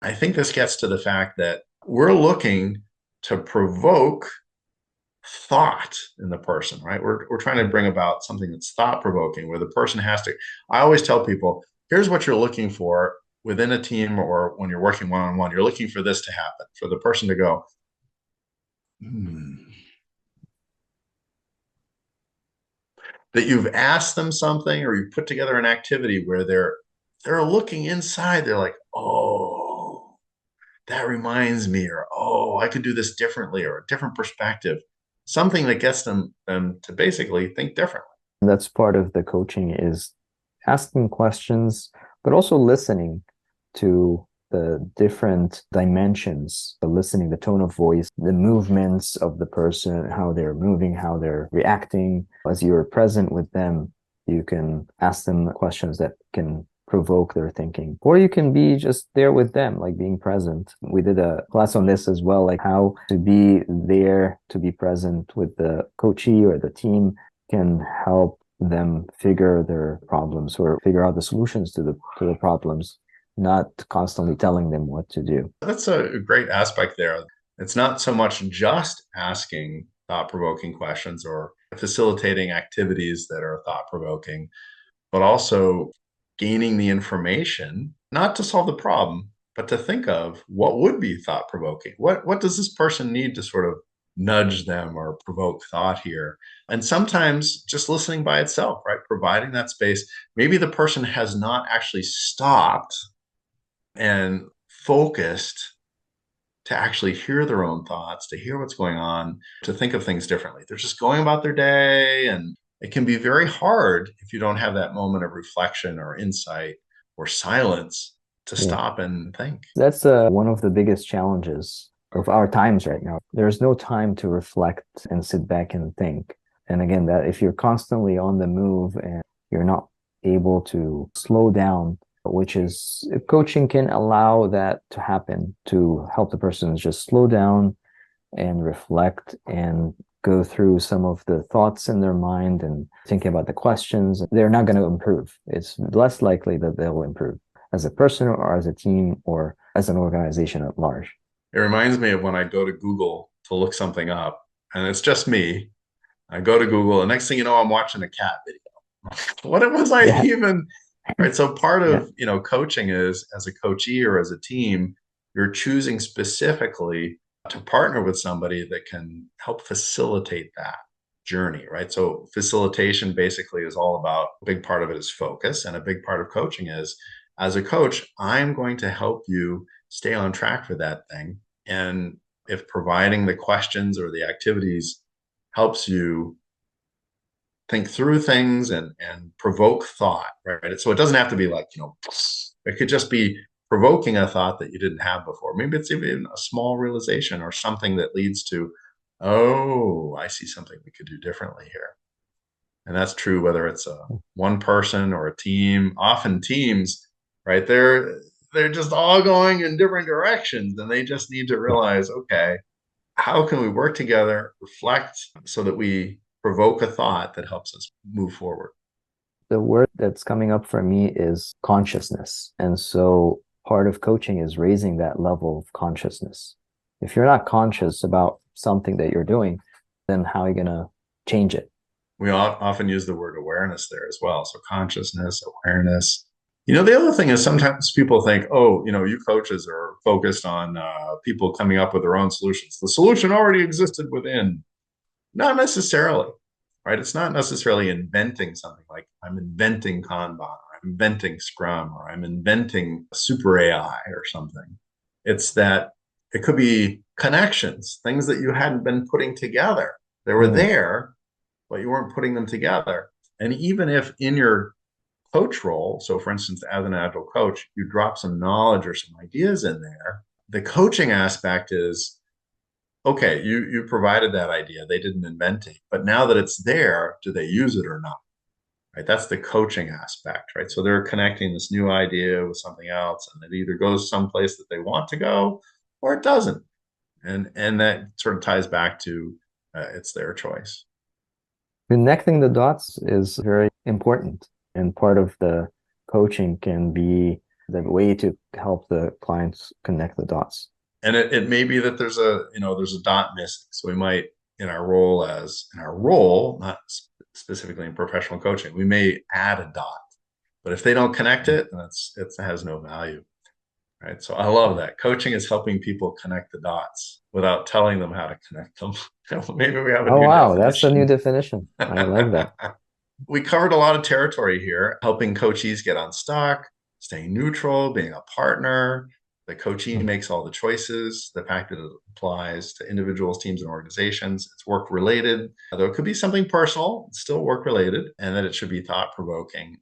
I think this gets to the fact that we're looking to provoke thought in the person, right? We're trying to bring about something that's thought provoking where the person has to. I always tell people, here's what you're looking for within a team or when you're working one on one. You're looking for this to happen, for the person to go, hmm. That you've asked them something or you put together an activity where they're looking inside. They're like, oh, that reminds me, or oh, I could do this differently, or a different perspective, something that gets them to basically think differently. And that's part of the coaching is asking questions, but also listening to the different dimensions, the listening, the tone of voice, the movements of the person, how they're moving, how they're reacting. As you're present with them, you can ask them questions that can provoke their thinking. Or you can be just there with them, like being present. We did a class on this as well, like how to be there, to be present with the coachee or the team can help them figure their problems or figure out the solutions to the problems, not constantly telling them what to do. That's a great aspect there. It's not so much just asking thought provoking questions or facilitating activities that are thought provoking, but also gaining the information, not to solve the problem, but to think of what would be thought provoking. What does this person need to sort of nudge them or provoke thought here? And sometimes just listening by itself, right? Providing that space. Maybe the person has not actually stopped and focused to actually hear their own thoughts, to hear what's going on, to think of things differently. They're just going about their day. And it can be very hard if you don't have that moment of reflection or insight or silence to Yeah. stop and think. That's one of the biggest challenges of our times right now. There's no time to reflect and sit back and think. And again, that if you're constantly on the move and you're not able to slow down, which is coaching can allow that to happen to help the person just slow down and reflect and go through some of the thoughts in their mind and thinking about the questions, they're not going to improve. It's less likely that they'll improve as a person or as a team or as an organization at large. It reminds me of when I go to Google to look something up, and it's just me. I go to Google, and next thing you know, I'm watching a cat video. What was I Yeah. even right? So part Yeah. of coaching is as a coachee or as a team, you're choosing specifically to partner with somebody that can help facilitate that journey, right? So facilitation basically is all about a big part of it is focus, and a big part of coaching is as a coach, I'm going to help you stay on track for that thing. And if providing the questions or the activities helps you think through things and provoke thought, right? So it doesn't have to be like, it could just be provoking a thought that you didn't have before. Maybe it's even a small realization or something that leads to, oh, I see something we could do differently here. And that's true whether it's a one person or a team. Often teams, right? They're just all going in different directions and they just need to Yeah. realize, okay, how can we work together, reflect so that we provoke a thought that helps us move forward? The word that's coming up for me is consciousness. And so part of coaching is raising that level of consciousness. If you're not conscious about something that you're doing, then how are you going to change it? We often use the word awareness there as well. So consciousness, awareness. The other thing is sometimes people think, oh, you coaches are focused on people coming up with their own solutions. The solution already existed within. Not necessarily, right? It's not necessarily inventing something like I'm inventing Kanban, or I'm inventing Scrum, or I'm inventing super AI or something. It's that it could be connections, things that you hadn't been putting together. They were Mm, there, but you weren't putting them together. And even if in your coach role, so for instance, as an agile coach, you drop some knowledge or some ideas in there, the coaching aspect is okay, you provided that idea. They didn't invent it. But now that it's there, do they use it or not? Right? That's the coaching aspect, right? So they're connecting this new idea with something else, and it either goes someplace that they want to go or it doesn't. And that sort of ties back to it's their choice. Connecting the dots is very important. And part of the coaching can be the way to help the clients connect the dots. And it may be that there's a dot missing. So we might, in our role, not specifically in professional coaching, we may add a dot. But if they don't connect it, then it has no value. Right. So I love that. Coaching is helping people connect the dots without telling them how to connect them. Maybe we have a Oh, new wow, that's the new definition. definition. I like that. We covered a lot of territory here, helping coachees get unstuck, staying neutral, being a partner. The coachee makes all the choices. The fact that it applies to individuals, teams, and organizations. It's work related, though it could be something personal, still work related, and that it should be thought provoking.